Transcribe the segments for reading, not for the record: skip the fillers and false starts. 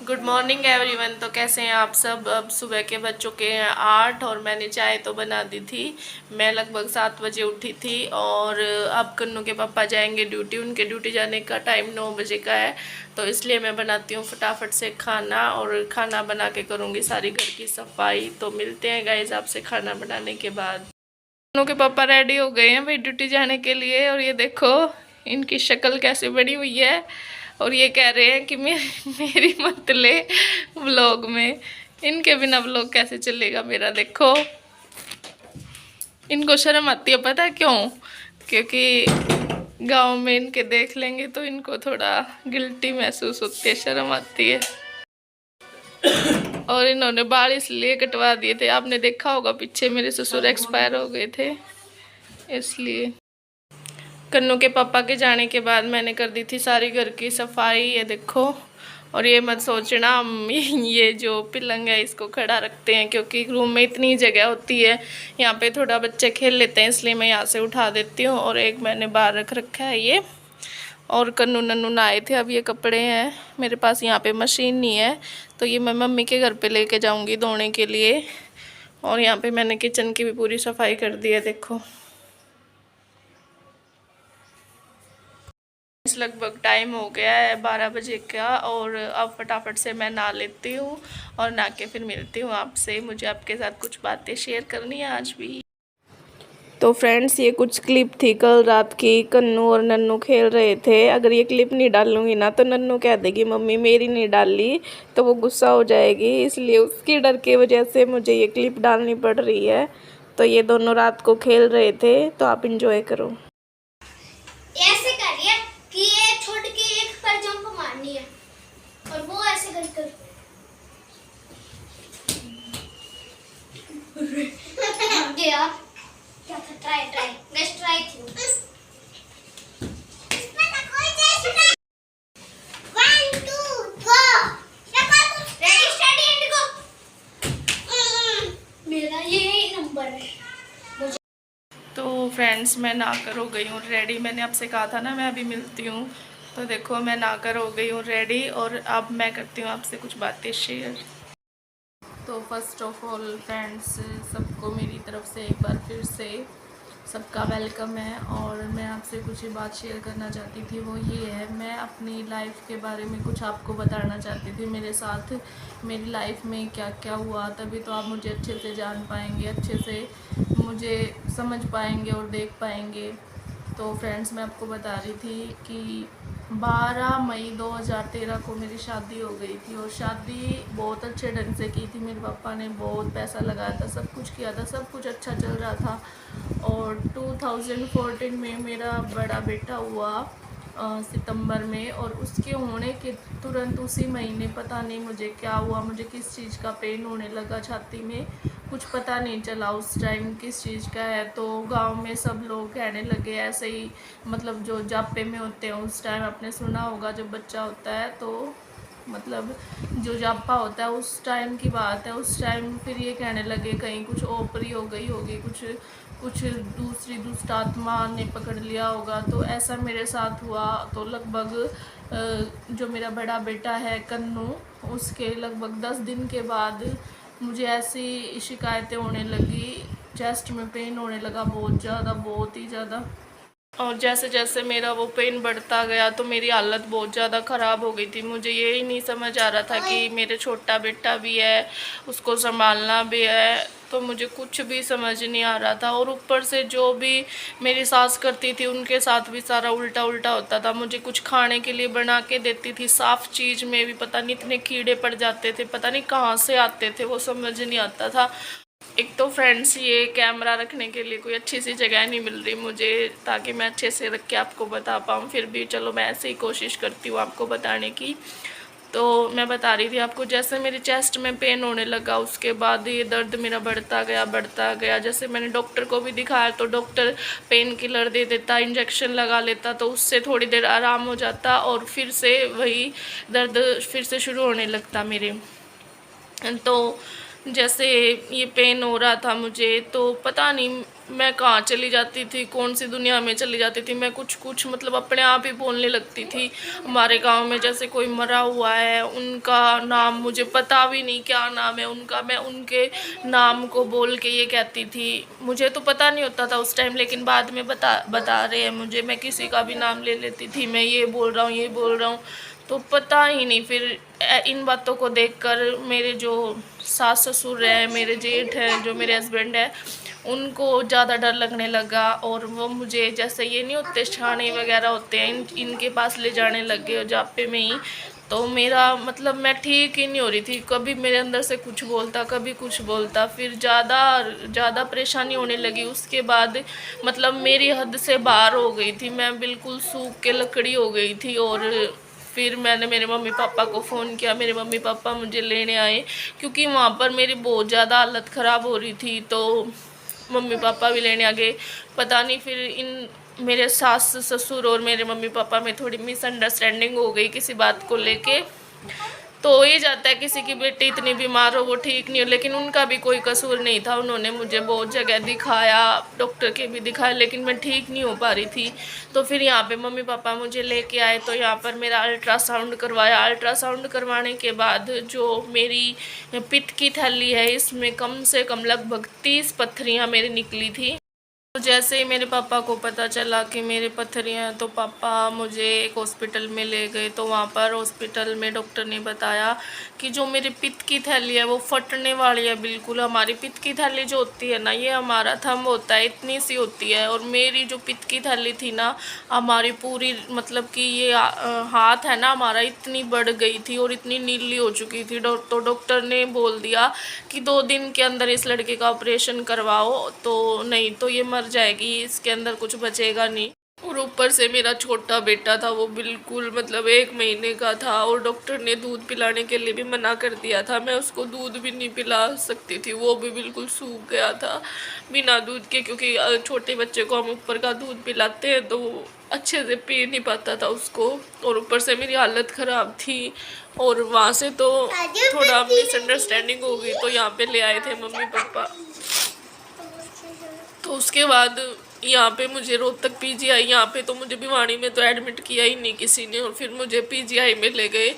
Good morning everyone. तो कैसे हैं आप सब। अब सुबह के बज चुके हैं 8 और मैंने चाय तो बना दी थी। मैं लगभग 7 बजे उठी थी और अब कन्नू के पापा जाएंगे ड्यूटी। उनके ड्यूटी जाने का टाइम 9 बजे का है, तो इसलिए मैं बनाती हूँ फटाफट से खाना और खाना बना के करूँगी सारी घर की सफाई। तो मिलते हैं गाइस आपसे खाना बनाने के बाद। कन्नू के पापा रेडी हो गए हैं भाई ड्यूटी जाने के लिए, और ये देखो इनकी शक्ल कैसे बड़ी हुई है। और ये कह रहे हैं कि मेरी मत ले व्लॉग में। इनके बिना व्लॉग कैसे चलेगा मेरा। देखो इनको शर्म आती है, पता है क्यों? क्योंकि गांव में इनके देख लेंगे तो इनको थोड़ा गिल्टी महसूस होती है, शर्म आती है। और इन्होंने बाल इसलिए कटवा दिए थे, आपने देखा होगा पीछे मेरे ससुर एक्सपायर हो गए थे इसलिए। कन्नू के पापा के जाने के बाद मैंने कर दी थी सारी घर की सफाई, ये देखो। और ये मत सोचना ये जो पलंग है इसको खड़ा रखते हैं क्योंकि रूम में इतनी जगह होती है, यहाँ पे थोड़ा बच्चे खेल लेते हैं इसलिए मैं यहाँ से उठा देती हूँ। और एक मैंने बाहर रख रखा है ये। और कन्नू नन्नू नहाए थे, अब ये कपड़े हैं मेरे पास, यहाँ पे मशीन नहीं है तो ये मैं मम्मी के घर पे लेके जाऊँगी धोने के लिए। और यहाँ पे मैंने किचन की भी पूरी सफाई कर दी है, देखो। लगभग टाइम हो गया है 12 बजे का और अब फटाफट से मैं नहा लेती हूँ और नहा के फिर मिलती हूँ आपसे। मुझे आपके साथ कुछ बातें शेयर करनी है आज भी। तो फ्रेंड्स ये कुछ क्लिप थी कल रात की, कन्नू और नन्नू खेल रहे थे। अगर ये क्लिप नहीं डालूंगी ना तो नन्नू कह देगी मम्मी मेरी नहीं डाली, तो वो गुस्सा हो जाएगी, इसलिए उसकी डर की वजह से मुझे ये क्लिप डालनी पड़ रही है। तो ये दोनों रात को खेल रहे थे, तो आप इंजॉय करो। ऐसे करिए कि ये छोड़ के एक पर जंप मारनी है और वो ऐसे कर गया। क्या था? ट्राई नेक्स्ट ट्राई थी। इसमें तो कोई जैसे नहीं। 1 2 go. Ready steady and go. मेरा ये नंबर है। तो फ्रेंड्स मैं नहाकर हो गई हूँ रेडी। मैंने आपसे कहा था ना मैं अभी मिलती हूँ, तो देखो मैं नहाकर हो गई हूँ रेडी और अब मैं करती हूँ आपसे कुछ बातें शेयर। तो फर्स्ट ऑफ ऑल फ्रेंड्स सबको मेरी तरफ से एक बार फिर से सबका वेलकम है। और मैं आपसे कुछ ही बात शेयर करना चाहती थी, वो ये है मैं अपनी लाइफ के बारे में कुछ आपको बताना चाहती थी। मेरे साथ मेरी लाइफ में क्या क्या हुआ, तभी तो आप मुझे अच्छे से जान पाएंगे, अच्छे से मुझे समझ पाएंगे और देख पाएंगे। तो फ्रेंड्स मैं आपको बता रही थी कि 12 मई 2013 को मेरी शादी हो गई थी और शादी बहुत अच्छे ढंग से की थी। मेरे पापा ने बहुत पैसा लगाया था, सब कुछ किया था, सब कुछ अच्छा चल रहा था। और 2014 में मेरा बड़ा बेटा हुआ सितंबर में, और उसके होने के तुरंत उसी महीने पता नहीं मुझे क्या हुआ, मुझे किस चीज़ का पेन होने लगा छाती में, कुछ पता नहीं चला उस टाइम किस चीज़ का है। तो गांव में सब लोग कहने लगे ऐसे ही, मतलब जो जापे में होते हैं उस टाइम आपने सुना होगा जब बच्चा होता है तो मतलब जो जापा होता है उस टाइम की बात है। उस टाइम फिर ये कहने लगे कहीं कुछ ओपरी हो गई होगी, कुछ दूसरी दुष्ट आत्मा ने पकड़ लिया होगा। तो ऐसा मेरे साथ हुआ। तो लगभग जो मेरा बड़ा बेटा है कन्नू, उसके लगभग 10 दिन के बाद मुझे ऐसी शिकायतें होने लगी, चेस्ट में पेन होने लगा बहुत ज़्यादा, बहुत ही ज़्यादा। और जैसे जैसे मेरा वो पेन बढ़ता गया तो मेरी हालत बहुत ज़्यादा ख़राब हो गई थी। मुझे ये ही नहीं समझ आ रहा था कि मेरे छोटा बेटा भी है, उसको संभालना भी है, तो मुझे कुछ भी समझ नहीं आ रहा था। और ऊपर से जो भी मेरी सास करती थी उनके साथ भी सारा उल्टा उल्टा होता था। मुझे कुछ खाने के लिए बना के देती थी, साफ़ चीज़ में भी पता नहीं इतने कीड़े पड़ जाते थे, पता नहीं कहाँ से आते थे, वो समझ नहीं आता था। एक तो फ्रेंड्स ये कैमरा रखने के लिए कोई अच्छी सी जगह नहीं मिल रही मुझे ताकि मैं अच्छे से रख के आपको बता पाऊँ, फिर भी चलो मैं ऐसे ही कोशिश करती हूँ आपको बताने की। तो मैं बता रही थी आपको, जैसे मेरी चेस्ट में पेन होने लगा उसके बाद ये दर्द मेरा बढ़ता गया। जैसे मैंने डॉक्टर को भी दिखाया तो डॉक्टर पेन किलर दे देता, इंजेक्शन लगा लेता, तो उससे थोड़ी देर आराम हो जाता और फिर से वही दर्द फिर से शुरू होने लगता मेरे। तो जैसे ये पेन हो रहा था मुझे, तो पता नहीं मैं कहाँ चली जाती थी, कौन सी दुनिया में चली जाती थी। मैं कुछ मतलब अपने आप ही बोलने लगती थी। हमारे गांव में जैसे कोई मरा हुआ है, उनका नाम मुझे पता भी नहीं क्या नाम है उनका, मैं उनके नाम को बोल के ये कहती थी। मुझे तो पता नहीं होता था उस टाइम, लेकिन बाद में बता रहे हैं मुझे, मैं किसी का भी नाम ले लेती थी, मैं ये बोल रहा हूँ ये बोल रहा हूँ, तो पता ही नहीं। फिर इन बातों को देखकर मेरे जो सास ससुर हैं, मेरे जेठ हैं, जो मेरे हस्बैंड है, उनको ज़्यादा डर लगने लगा, और वो मुझे जैसे ये नहीं होते छाने वगैरह होते हैं, इनके पास ले जाने लग गए जापे में ही। तो मेरा मतलब मैं ठीक ही नहीं हो रही थी, कभी मेरे अंदर से कुछ बोलता, कभी कुछ बोलता, फिर ज़्यादा परेशानी होने लगी। उसके बाद मतलब मेरी हद से बाहर हो गई थी, मैं बिल्कुल सूख के लकड़ी हो गई थी। और फिर मैंने मेरे मम्मी पापा को फ़ोन किया, मेरे मम्मी पापा मुझे लेने आए, क्योंकि वहाँ पर मेरी बहुत ज़्यादा हालत ख़राब हो रही थी। तो मम्मी पापा भी लेने आ गए। पता नहीं फिर इन मेरे सास ससुर और मेरे मम्मी पापा में थोड़ी मिसअंडरस्टैंडिंग हो गई किसी बात को लेके। तो हो ही जाता है, किसी की बेटी इतनी बीमार हो वो ठीक नहीं हो, लेकिन उनका भी कोई कसूर नहीं था। उन्होंने मुझे बहुत जगह दिखाया, डॉक्टर के भी दिखाया, लेकिन मैं ठीक नहीं हो पा रही थी। तो फिर यहाँ पे मम्मी पापा मुझे लेके आए, तो यहाँ पर मेरा अल्ट्रासाउंड करवाया। अल्ट्रासाउंड करवाने के बाद जो मेरी पित्त की थैली है, इसमें कम से कम लगभग 30 पत्थरियाँ मेरी निकली थी। तो जैसे ही मेरे पापा को पता चला कि मेरे पत्थरियाँ हैं, तो पापा मुझे एक हॉस्पिटल में ले गए। तो वहाँ पर हॉस्पिटल में डॉक्टर ने बताया कि जो मेरी पित्त की थैली है वो फटने वाली है बिल्कुल। हमारी पित्त की थैली जो होती है ना, ये हमारा थंब होता है, इतनी सी होती है, और मेरी जो पित्त की थैली थी ना, हमारी पूरी मतलब कि ये हाथ है ना हमारा, इतनी बढ़ गई थी और इतनी नीली हो चुकी थी। तो डॉक्टर ने बोल दिया कि 2 दिन के अंदर इस लड़के का ऑपरेशन करवाओ, तो नहीं तो ये मर जाएगी, इसके अंदर कुछ बचेगा नहीं। और ऊपर से मेरा छोटा बेटा था, वो बिल्कुल मतलब 1 महीने का था, और डॉक्टर ने दूध पिलाने के लिए भी मना कर दिया था। मैं उसको दूध भी नहीं पिला सकती थी, वो भी बिल्कुल सूख गया था बिना दूध के, क्योंकि छोटे बच्चे को हम ऊपर का दूध पिलाते हैं तो वो अच्छे से पी नहीं पाता था उसको। और ऊपर से मेरी हालत ख़राब थी, और वहाँ से तो थोड़ा मिसअंडरस्टैंडिंग हो गई, तो यहाँ पे ले आए थे मम्मी पापा। तो उसके बाद यहाँ पे मुझे रोहतक पीजीआई, यहाँ पे तो मुझे भिवानी में तो एडमिट किया ही नहीं किसी ने, और फिर मुझे पीजीआई में ले गए।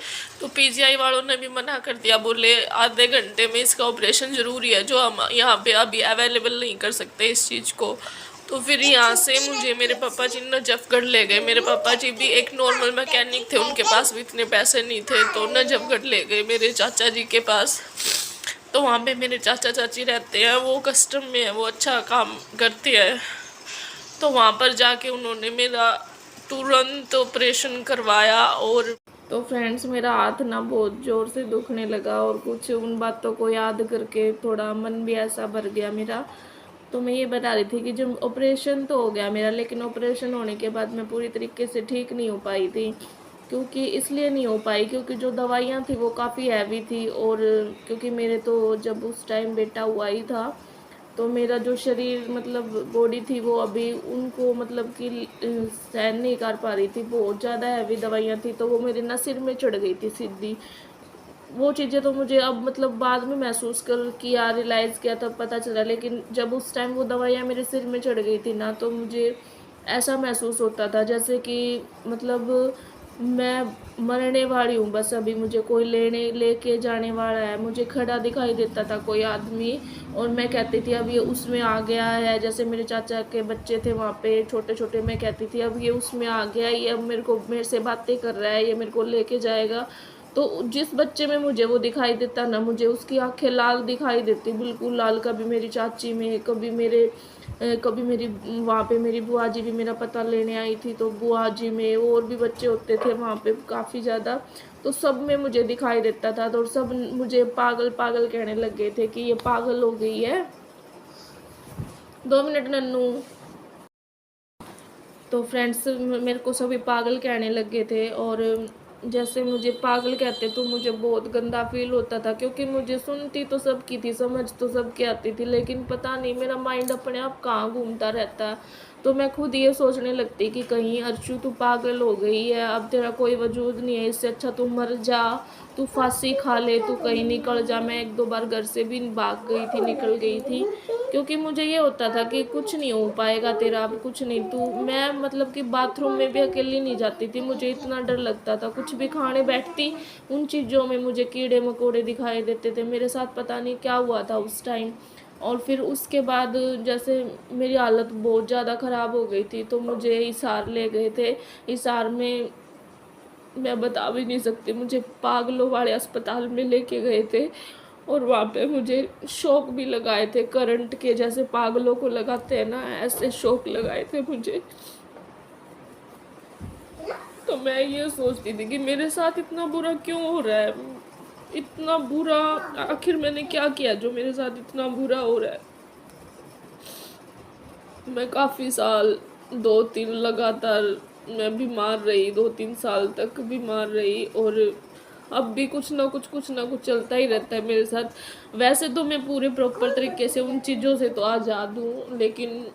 तो पीजीआई वालों ने भी मना कर दिया, बोले आधे घंटे में इसका ऑपरेशन ज़रूरी है, जो हम यहाँ पे अभी अवेलेबल नहीं कर सकते इस चीज़ को। तो फिर यहाँ से मुझे मेरे पापा जी नजफगढ़ ले गए। मेरे पापा जी भी एक नॉर्मल मैकेनिक थे, उनके पास भी इतने पैसे नहीं थे, तो नजफगढ़ ले गए मेरे चाचा जी के पास। तो वहाँ पे मेरे चाचा चाची रहते हैं, वो कस्टम में है, वो अच्छा काम करते हैं। तो वहाँ पर जाके उन्होंने मेरा तुरंत ऑपरेशन करवाया। और तो फ्रेंड्स, मेरा हाथ ना बहुत ज़ोर से दुखने लगा, और कुछ उन बातों को याद करके थोड़ा मन भी ऐसा भर गया मेरा। तो मैं ये बता रही थी कि जब ऑपरेशन तो हो गया मेरा, लेकिन ऑपरेशन होने के बाद मैं पूरी तरीके से ठीक नहीं हो पाई थी। क्योंकि इसलिए नहीं हो पाई क्योंकि जो दवाइयाँ थी वो काफ़ी हैवी थी, और क्योंकि मेरे तो जब उस टाइम बेटा हुआ ही था, तो मेरा जो शरीर मतलब बॉडी थी वो अभी उनको मतलब कि सहन नहीं कर पा रही थी, बहुत ज़्यादा हैवी दवाइयाँ थी, तो वो मेरे ना सिर में चढ़ गई थी सीधी। वो चीज़ें तो मुझे अब मतलब बाद में महसूस कर किया, रियलाइज़ किया, तब पता चला। लेकिन जब उस टाइम वो दवाइयाँ मेरे सिर में चढ़ गई थी ना, तो मुझे ऐसा महसूस होता था जैसे कि मतलब मैं मरने वाली हूँ बस, अभी मुझे कोई लेके जाने वाला है। मुझे खड़ा दिखाई देता था कोई आदमी, और मैं कहती थी अब ये उसमें आ गया है। जैसे मेरे चाचा के बच्चे थे वहाँ पे छोटे छोटे, मैं कहती थी अब ये उसमें आ गया, ये अब मेरे से बातें कर रहा है, ये मेरे को लेके जाएगा। तो जिस बच्चे में मुझे वो दिखाई देता ना, मुझे उसकी आंखें लाल दिखाई देती, बिल्कुल लाल। कभी मेरी चाची में, कभी मेरी वहाँ पे मेरी बुआ जी भी मेरा पता लेने आई थी, तो बुआ जी में और भी बच्चे होते थे वहाँ पे काफ़ी ज़्यादा, तो सब में मुझे दिखाई देता था। तो सब मुझे पागल पागल कहने लग गए थे कि ये पागल हो गई है। 2 मिनट नन्नू। तो फ्रेंड्स, मेरे को सभी पागल कहने लगे थे, और जैसे मुझे पागल कहते तो मुझे बहुत गंदा फील होता था, क्योंकि मुझे सुनती तो सबकी थी, समझ तो सबकी आती थी, लेकिन पता नहीं मेरा माइंड अपने आप कहाँ घूमता रहता है। तो मैं खुद ये सोचने लगती कि कहीं अर्चू तू पागल हो गई है, अब तेरा कोई वजूद नहीं है, इससे अच्छा तू मर जा, तू फांसी खा ले, तू कहीं निकल जा। मैं 1-2 बार घर से भी भाग गई थी, निकल गई थी, क्योंकि मुझे ये होता था कि कुछ नहीं हो पाएगा तेरा, अब कुछ नहीं। तू मैं मतलब कि बाथरूम में भी अकेली नहीं जाती थी, मुझे इतना डर लगता था। कुछ भी खाने बैठती, उन चीज़ों में मुझे कीड़े मकोड़े दिखाई देते थे। मेरे साथ पता नहीं क्या हुआ था उस टाइम। और फिर उसके बाद जैसे मेरी हालत बहुत ज़्यादा ख़राब हो गई थी, तो मुझे हिसार ले गए थे। हिसार में मैं बता भी नहीं सकती, मुझे पागलों वाले अस्पताल में लेके गए थे, और वहाँ पे मुझे शॉक भी लगाए थे, करंट के जैसे पागलों को लगाते हैं ना, ऐसे शॉक लगाए थे मुझे। तो मैं ये सोचती थी कि मेरे साथ इतना बुरा क्यों हो रहा है, इतना बुरा, आखिर मैंने क्या किया जो मेरे साथ इतना बुरा हो रहा है। मैं काफ़ी साल 2-3 लगातार मैं बीमार रही, 2-3 साल तक बीमार रही, और अब भी कुछ ना कुछ चलता ही रहता है मेरे साथ। वैसे तो मैं पूरे प्रॉपर तरीके से उन चीज़ों से तो आज़ाद हूँ, लेकिन